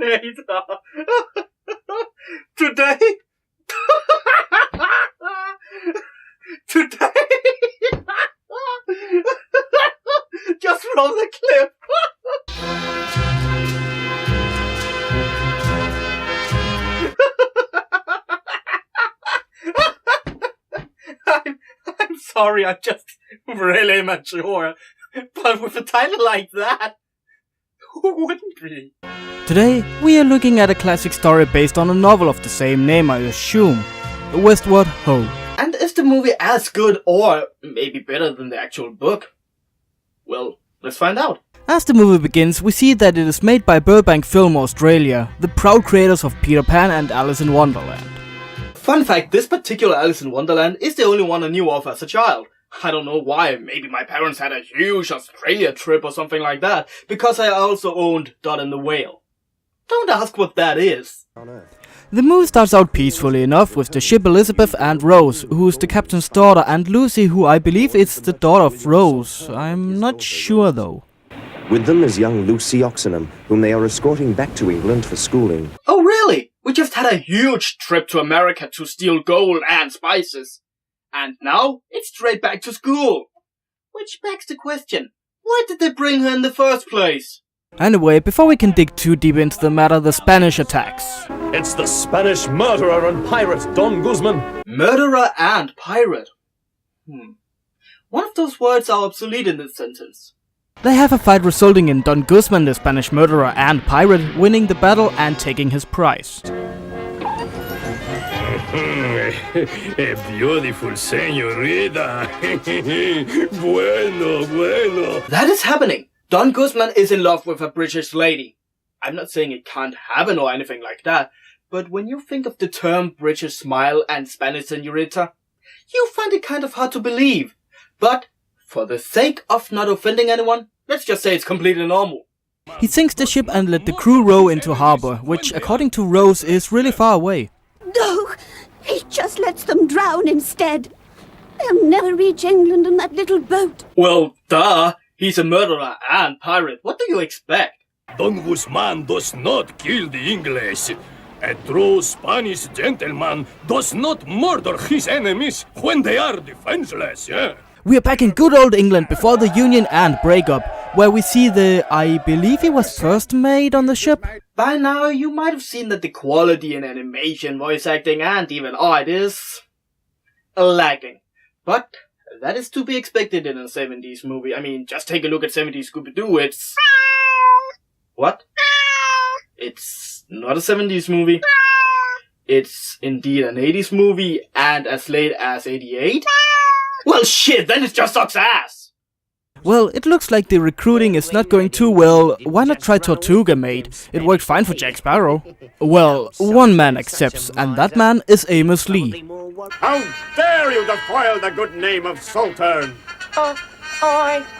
Angrynator. Today. Just roll the clip. I'm sorry, I'm just really immature. But with a title like that, who wouldn't be? Today, we are looking at a classic story based on a novel of the same name, I assume. Westward HO. And is the movie as good or maybe better than the actual book? Well, let's find out. As the movie begins, we see that it is made by Burbank Film Australia, the proud creators of Peter Pan and Alice in Wonderland. Fun fact, this particular Alice in Wonderland is the only one I knew of as a child. I don't know why, maybe my parents had a huge Australia trip or something like that, because I also owned Dot and the Whale. Don't ask what that is. The movie starts out peacefully enough with the ship Elizabeth and Rose, who is the captain's daughter, and Lucy, who I believe is the daughter of Rose. I'm not sure though. With them is young Lucy Oxenham, whom they are escorting back to England for schooling. Oh really? We just had a huge trip to America to steal gold and spices. And now, it's straight back to school. Which begs the question, why did they bring her in the first place? Anyway, before we can dig too deep into the matter, the Spanish attacks. It's the Spanish murderer and pirate, Don Guzman. Murderer and pirate? One of those words are obsolete in this sentence. They have a fight resulting in Don Guzman, the Spanish murderer and pirate, winning the battle and taking his prize. A beautiful señorita. Bueno. That is happening. Don Guzman is in love with a British lady. I'm not saying it can't happen or anything like that, but when you think of the term British smile and Spanish señorita, you find it kind of hard to believe. But for the sake of not offending anyone, let's just say it's completely normal. He sinks the ship and let the crew row into harbor, which according to Rose is really far away. No, he just lets them drown instead. They'll never reach England in that little boat. Well, duh. He's a murderer and pirate. What do you expect? Don Guzman does not kill the English. A true Spanish gentleman does not murder his enemies when they are defenseless, yeah? We are back in good old England before the Union and breakup, where we see I believe he was first made on the ship. By now, you might have seen that the quality in animation, voice acting, and even art is lacking. But that is to be expected in a 70s movie. I mean, just take a look at 70s Scooby-Doo, it's... What? It's not a 70s movie. It's indeed an 80s movie, and as late as 88? Well shit, then it just sucks ass! Well, it looks like the recruiting is not going too well. Why not try Tortuga, mate? It worked fine for Jack Sparrow. Well, one man accepts, and that man is Amos Lee. How dare you defile the good name of Saltern?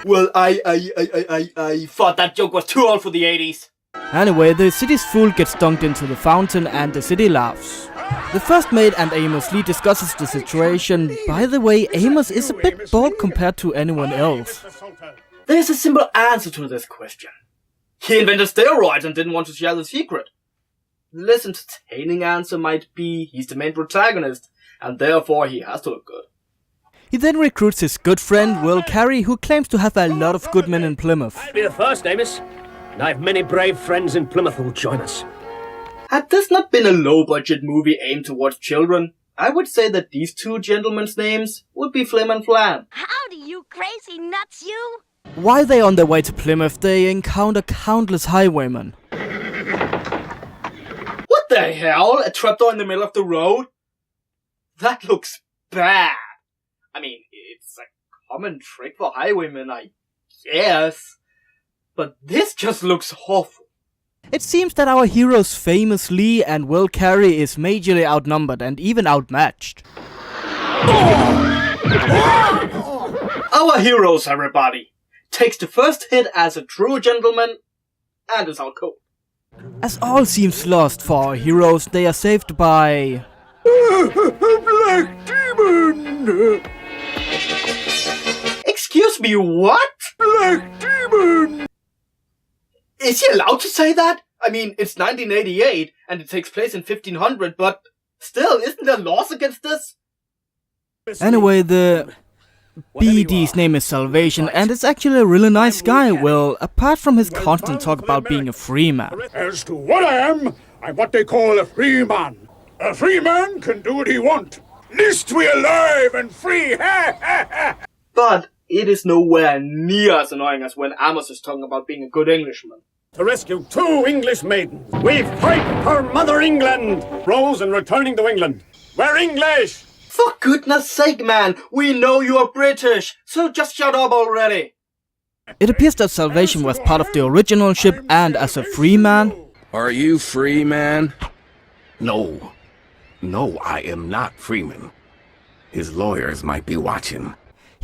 Well, I thought that joke was too old for the 80s. Anyway, the city's fool gets dunked into the fountain and the city laughs. The first mate and Amos Lee discusses the situation. By the way, Amos is a bit bald compared to anyone else. There's a simple answer to this question. He invented steroids and didn't want to share the secret. The less entertaining answer might be he's the main protagonist, and therefore he has to look good. He then recruits his good friend Will Carey, who claims to have a lot of good men in Plymouth. I'll be the first, Amos. And I have many brave friends in Plymouth who will join us. Had this not been a low-budget movie aimed towards children, I would say that these two gentlemen's names would be Flim and Flam. Howdy, you crazy nuts, you! While they're on their way to Plymouth, they encounter countless highwaymen. What the hell? A trapdoor in the middle of the road? That looks bad. I mean, it's a common trick for highwaymen, I guess. But this just looks awful. It seems that our heroes Amos Lee and Will Carey is majorly outnumbered and even outmatched. Our heroes, everybody, takes the first hit as a true gentleman and is out cold. As all seems lost for our heroes, they are saved by... Black Demon! Excuse me, what? Black Demon! Is he allowed to say that? I mean, it's 1988 and it takes place in 1500, but still, isn't there laws against this? Anyway, the BD's name is Salvation, and it's actually a really nice guy, well, apart from his constant talk about being a free man. As to what I am, I'm what they call a free man. A free man can do what he wants. List we alive and free, But it is nowhere near as annoying as when Amos is talking about being a good Englishman. To rescue 2 English maidens. We fight for Mother England. Rose and returning to England. We're English. For goodness sake, man, we know you're British, so just shut up already. It appears that Salvation was part of the original ship, and as a free man... Are you free, man? No. No, I am not Freeman. His lawyers might be watching.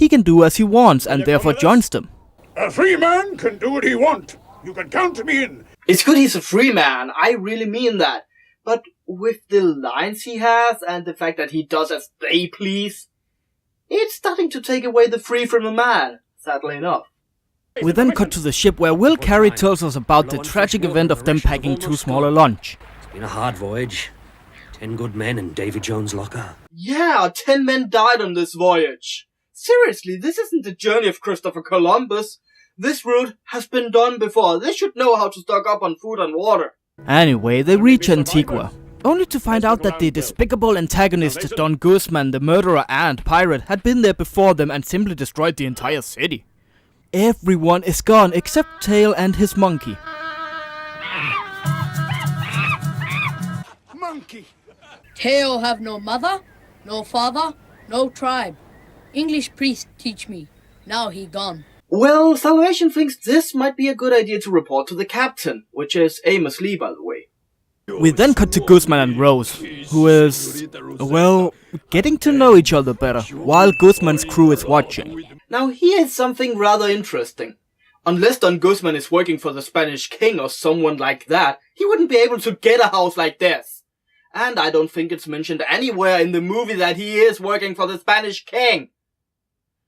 he can do as he wants and therefore joins them. A free man can do what he wants. You can count me in. It's good he's a free man, I really mean that. But with the lines he has and the fact that he does as they please, it's starting to take away the free from a man, sadly enough. We then cut to the ship where Will Carey tells us about the tragic event of them packing too small a lunch. It's been a hard voyage. 10 good men in Davy Jones' locker. Yeah, 10 men died on this voyage. Seriously, this isn't the journey of Christopher Columbus. This route has been done before. They should know how to stock up on food and water. Anyway, they reach Antigua, only to find out that the despicable antagonist Don Guzman, the murderer and pirate, had been there before them and simply destroyed the entire city. Everyone is gone except Tail and his monkey. Monkey! Tail have no mother, no father, no tribe. English priest teach me. Now he gone. Well, Salvation thinks this might be a good idea to report to the captain, which is Amos Lee, by the way. We then cut to Guzman and Rose, who is, well, getting to know each other better, while Guzman's crew is watching. Now here's something rather interesting. Unless Don Guzman is working for the Spanish king or someone like that, he wouldn't be able to get a house like this. And I don't think it's mentioned anywhere in the movie that he is working for the Spanish king.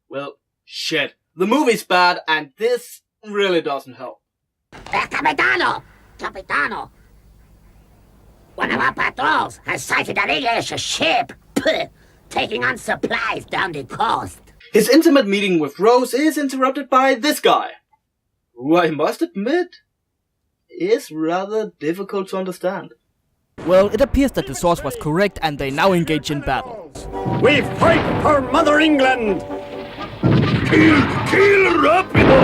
Well, shit. The movie's bad, and this really doesn't help. Capitano! Capitano! One of our patrols has sighted an English ship taking on supplies down the coast. His intimate meeting with Rose is interrupted by this guy, who I must admit is rather difficult to understand. Well, it appears that the source was correct and they now engage in battle. We fight for Mother England! Kill Rapido!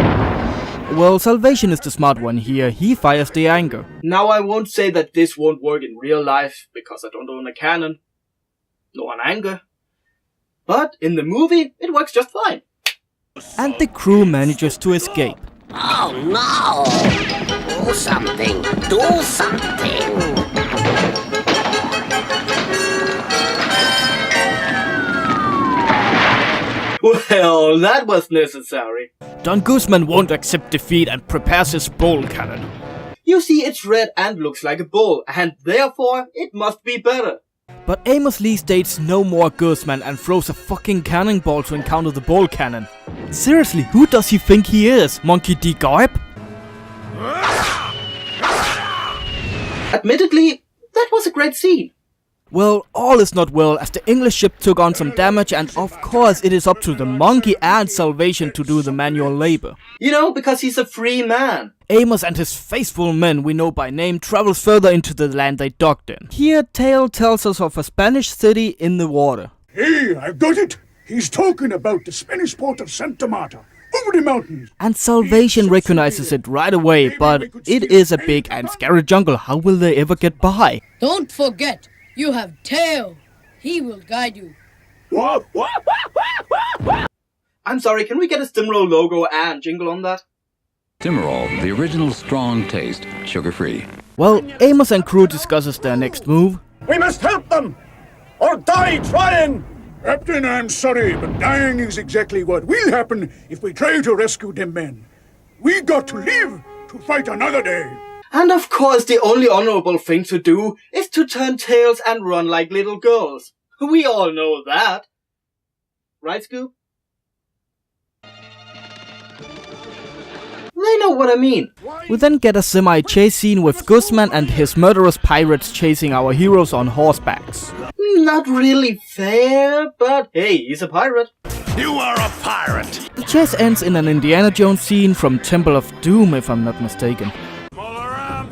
Well, Salvation is the smart one here, he fires the anger. Now I won't say that this won't work in real life, because I don't own a cannon, nor an anger. But in the movie, it works just fine. And the crew manages to escape. Oh no! Do something! Do something! Well, that was necessary. Don Guzman won't accept defeat and prepares his bowl cannon. You see, it's red and looks like a bull, and therefore, it must be better. But Amos Lee states no more Guzman and throws a fucking cannonball to encounter the bowl cannon. Seriously, who does he think he is? Monkey D. Garb? Admittedly, that was a great scene. Well, all is not well as the English ship took on some damage and of course it is up to the monkey and Salvation to do the manual labor. You know, because he's a free man. Amos and his faithful men we know by name travels further into the land they docked in. Here Tail tells us of a Spanish city in the water. Hey, I've got it! He's talking about the Spanish port of Santa Marta, over the mountains. And Salvation recognizes it right away, but it is a big and scary jungle. How will they ever get by? Don't forget, you have Tail. He will guide you. I'm sorry, can we get a Stimroll logo and jingle on that? Stimroll, the original strong taste, sugar-free. Well, Amos and crew discusses their next move. We must help them! Or die trying! Captain, I'm sorry, but dying is exactly what will happen if we try to rescue them men. We got to live to fight another day. And of course, the only honorable thing to do is to turn tails and run like little girls. We all know that. Right, Scoop? They know what I mean? We then get a semi-chase scene with Guzman and his murderous pirates chasing our heroes on horsebacks. Not really fair, but hey, he's a pirate. You are a pirate! The chase ends in an Indiana Jones scene from Temple of Doom, if I'm not mistaken. Molaram,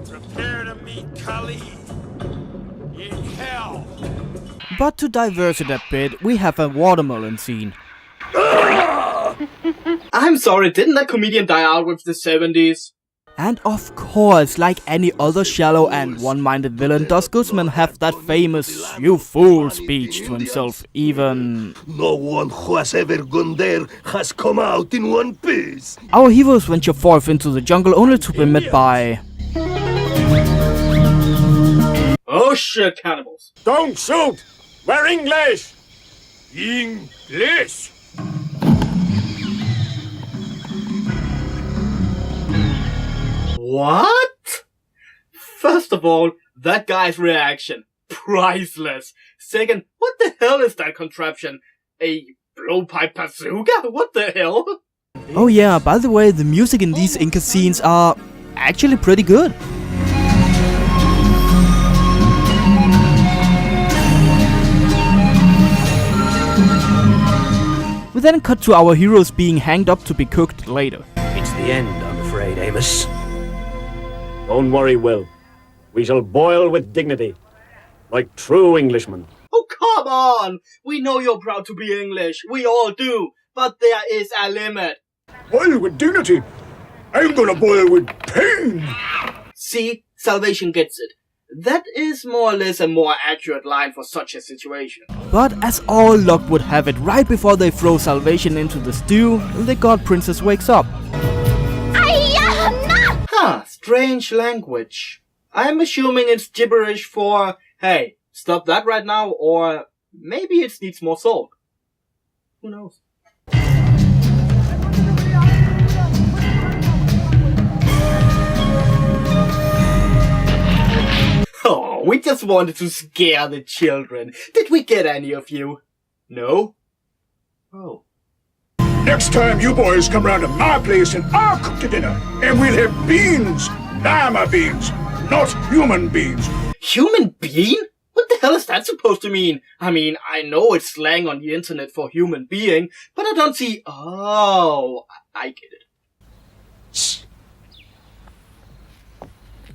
prepare to meet Kali in hell. But to diverse it a bit, we have a watermelon scene. I'm sorry, didn't that comedian die out with the 70s? And of course, like any other shallow and one-minded villain, does Guzman have that famous "you fool" speech to himself, even... No one who has ever gone there has come out in one piece. Our heroes venture forth into the jungle only to be met by... Oh shit, cannibals. Don't shoot! We're English! English! What? First of all, that guy's reaction. Priceless. Second, what the hell is that contraption? A blowpipe bazooka? What the hell? Oh yeah, by the way, the music in these Inca scenes are actually pretty good. We then cut to our heroes being hanged up to be cooked later. It's the end, I'm afraid, Amos. Don't worry, Will. We shall boil with dignity, like true Englishmen. Oh, come on! We know you're proud to be English. We all do. But there is a limit. Boil with dignity? I'm gonna boil with pain! See? Salvation gets it. That is more or less a more accurate line for such a situation. But as all luck would have it, right before they throw Salvation into the stew, the god princess wakes up. Huh, strange language. I'm assuming it's gibberish for, hey, stop that right now, or maybe it needs more salt. Who knows? Oh, we just wanted to scare the children. Did we get any of you? No? Oh. Next time you boys come round to my place and I'll cook the dinner, and we'll have beans, lima beans, not human beans. Human being? What the hell is that supposed to mean? I mean, I know it's slang on the internet for human being, but I don't see... Oh, I get it. Shh.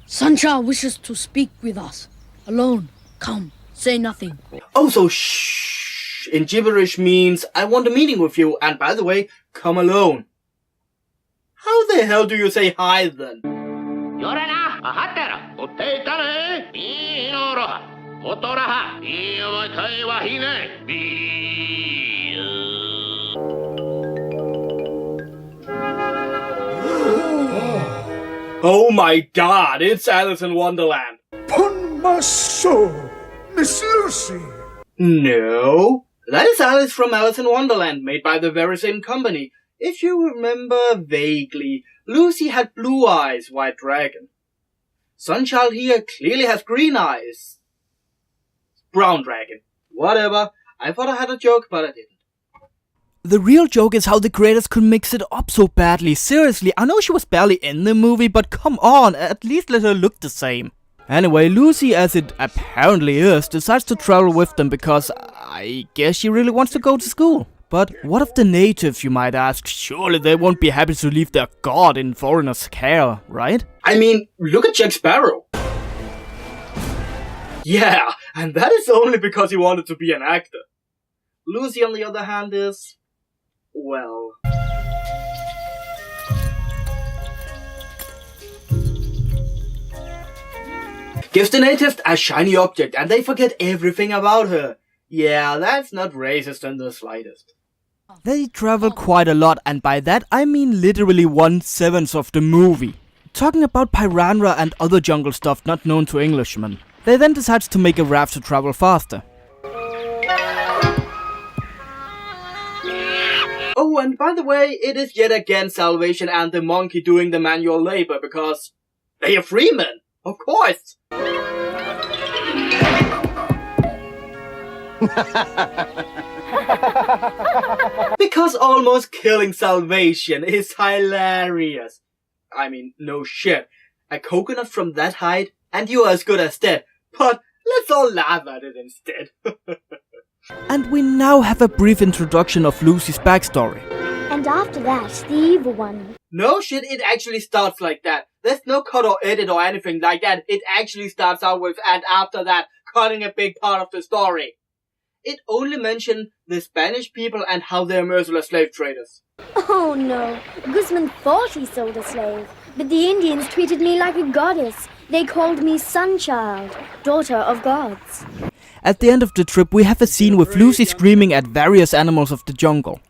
Sancha wishes to speak with us. Alone. Come, say nothing. Oh, so shh in gibberish means I want a meeting with you, and by the way, come alone. How the hell do you say hi then? Oh my god, it's Alice in Wonderland. Pon my soul, Miss Lucy. No, that is Alice from Alice in Wonderland, made by the very same company. If you remember vaguely, Lucy had blue eyes, White Dragon. Sunchild here clearly has green eyes. Brown Dragon. Whatever. I thought I had a joke, but I didn't. The real joke is how the creators could mix it up so badly. Seriously, I know she was barely in the movie, but come on, at least let her look the same. Anyway, Lucy, as it apparently is, decides to travel with them because I guess she really wants to go to school. But what of the natives, you might ask? Surely they won't be happy to leave their god in foreigners' care, right? I mean, look at Jack Sparrow. Yeah, and that is only because he wanted to be an actor. Lucy, on the other hand, is... well... gives the natives a shiny object and they forget everything about her. Yeah, that's not racist in the slightest. They travel quite a lot, and by that I mean literally 1/7 of the movie. Talking about piranha and other jungle stuff not known to Englishmen. They then decide to make a raft to travel faster. Oh, and by the way, it is yet again Salvation and the monkey doing the manual labor because they are free men, of course. Because almost killing Salvation is hilarious. I mean, no shit. A coconut from that height and you are as good as dead. But let's all laugh at it instead. And we now have a brief introduction of Lucy's backstory. And after that, the evil one. No shit, it actually starts like that. There's no cut or edit or anything like that. It actually starts out with, and after that, cutting a big part of the story. It only mentioned the Spanish people and how they're merciless slave traders. Oh no, Guzman thought he sold a slave, but the Indians treated me like a goddess. They called me Sunchild, daughter of gods. At the end of the trip, we have a scene with Lucy screaming at various animals of the jungle.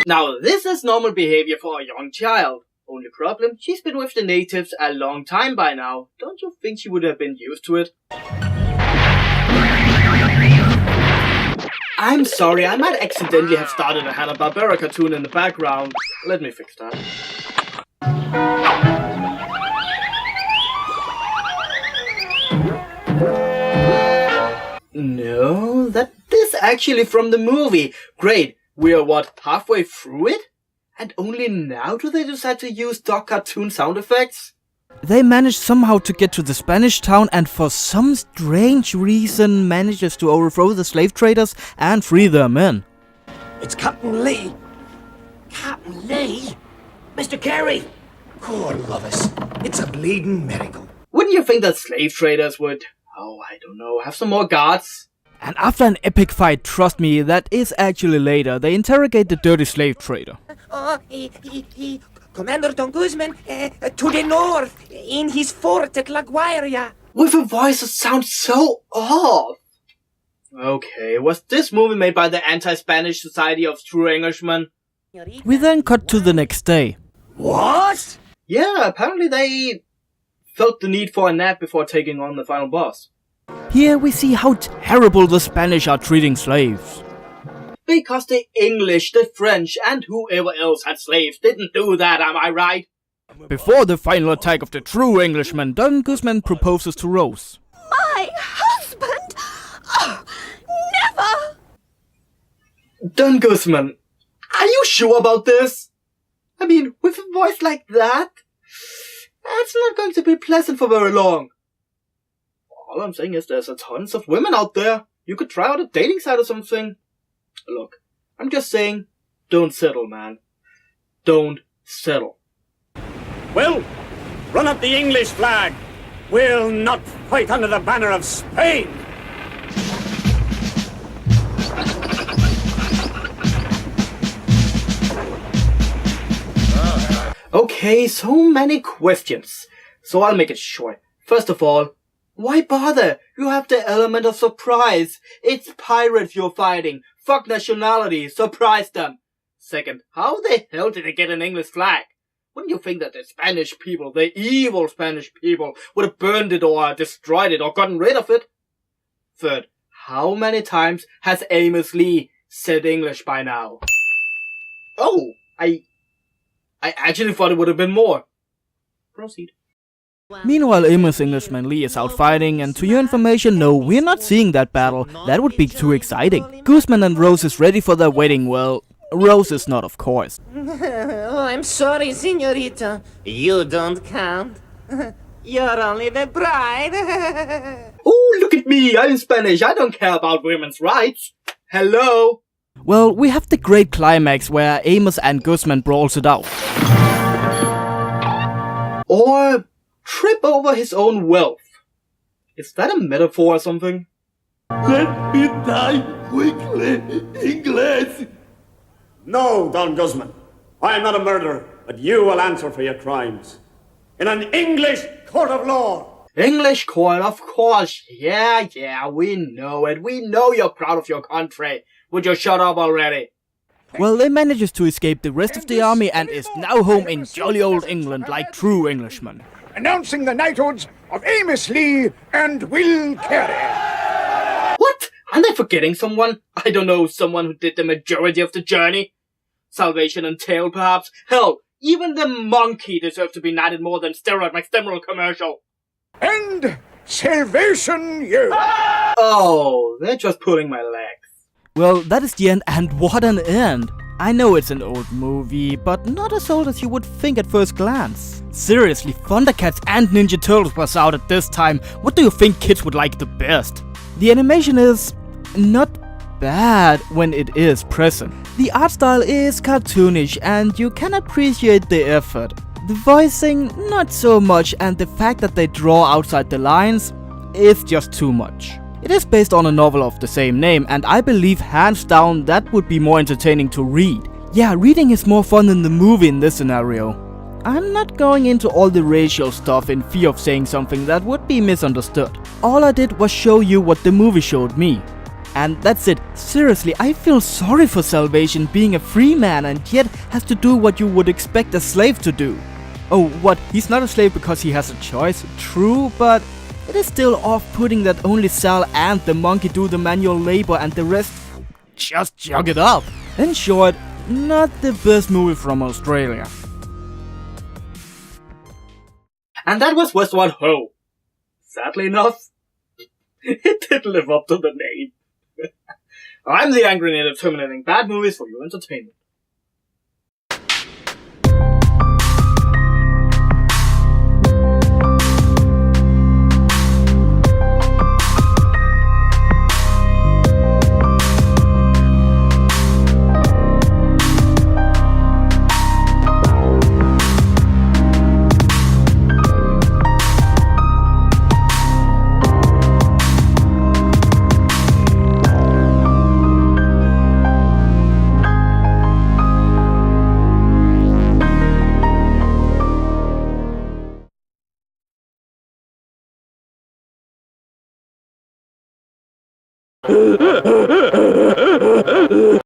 Now, this is normal behavior for a young child. Only problem, she's been with the natives a long time by now. Don't you think she would have been used to it? I'm sorry, I might accidentally have started a Hanna-Barbera cartoon in the background. Let me fix that. No, that is actually from the movie. Great, we are what, halfway through it? And only now do they decide to use dog cartoon sound effects? They manage somehow to get to the Spanish town and for some strange reason manages to overthrow the slave traders and free their men. It's Captain Lee. Captain Lee? Mr. Carey? God love us. It's a bleeding miracle. Wouldn't you think that slave traders would, I don't know, have some more guards? And after an epic fight, trust me, that is actually later, they interrogate the dirty slave trader. Commander Don Guzman, to the north, in his fort at La Guaira. With a voice that sounds so off. Okay, was this movie made by the Anti-Spanish Society of True Englishmen? We then cut to the next day. What? Yeah, apparently they felt the need for a nap before taking on the final boss. Here we see how terrible the Spanish are treating slaves. Because the English, the French, and whoever else had slaves didn't do that, am I right? Before the final attack of the true Englishmen, Don Guzman proposes to Rose. My husband? Oh, never! Don Guzman, are you sure about this? I mean, with a voice like that? That's not going to be pleasant for very long. All I'm saying is there's a tons of women out there. You could try out a dating site or something. Look, I'm just saying, don't settle, man. Don't settle. Well, run up the English flag. We'll not fight under the banner of Spain. Okay, so many questions. So I'll make it short. First of all, why bother? You have the element of surprise. It's pirates you're fighting. Fuck nationality. Surprise them. Second, how the hell did they get an English flag? Wouldn't you think that the Spanish people, the evil Spanish people, would have burned it or destroyed it or gotten rid of it? Third, how many times has Amos Lee said English by now? Oh, I actually thought it would have been more. Proceed. Meanwhile, Amos Englishman Lee is out fighting, and to your information, no, we're not seeing that battle. That would be too exciting. Guzman and Rose is ready for their wedding. Well, Rose is not, of course. Oh, I'm sorry, señorita. You don't count. You're only the bride. Oh, look at me. I'm Spanish. I don't care about women's rights. Hello? Well, we have the great climax where Amos and Guzman brawls it out. Or trip over his own wealth. Is that a metaphor or something? Let me die quickly, English. No, Don Guzman. I am not a murderer, but you will answer for your crimes. In an English court of law. English court, of course. Yeah, we know it. We know you're proud of your country. Would you shut up already? Well, they manages to escape the rest of the army and is now home in jolly old England like true Englishmen. Announcing the knighthoods of Amos Lee and Will Carey. What? Aren't I forgetting someone? I don't know, someone who did the majority of the journey? Salvation and Tail, perhaps? Hell, even the monkey deserves to be knighted more than Steroid McSteroid commercial. And Salvation, you! Oh, they're just pulling my legs. Well, that is the end, and what an end! I know it's an old movie, but not as old as you would think at first glance. Seriously, Thundercats and Ninja Turtles was out at this time. What do you think kids would like the best? The animation is not bad when it is present. The art style is cartoonish and you can appreciate the effort. The voicing, not so much, and the fact that they draw outside the lines is just too much. It is based on a novel of the same name, and I believe hands down that would be more entertaining to read. Yeah, reading is more fun than the movie in this scenario. I'm not going into all the racial stuff in fear of saying something that would be misunderstood. All I did was show you what the movie showed me. And that's it. Seriously, I feel sorry for Salvation being a free man and yet has to do what you would expect a slave to do. Oh, what? He's not a slave because he has a choice? True, but it is still off-putting that only Sal and the monkey do the manual labor and the rest just jug it up. In short, not the best movie from Australia. And that was Westward HO. Sadly enough, it didn't live up to the name. I'm the Angrynator terminating bad movies for your entertainment.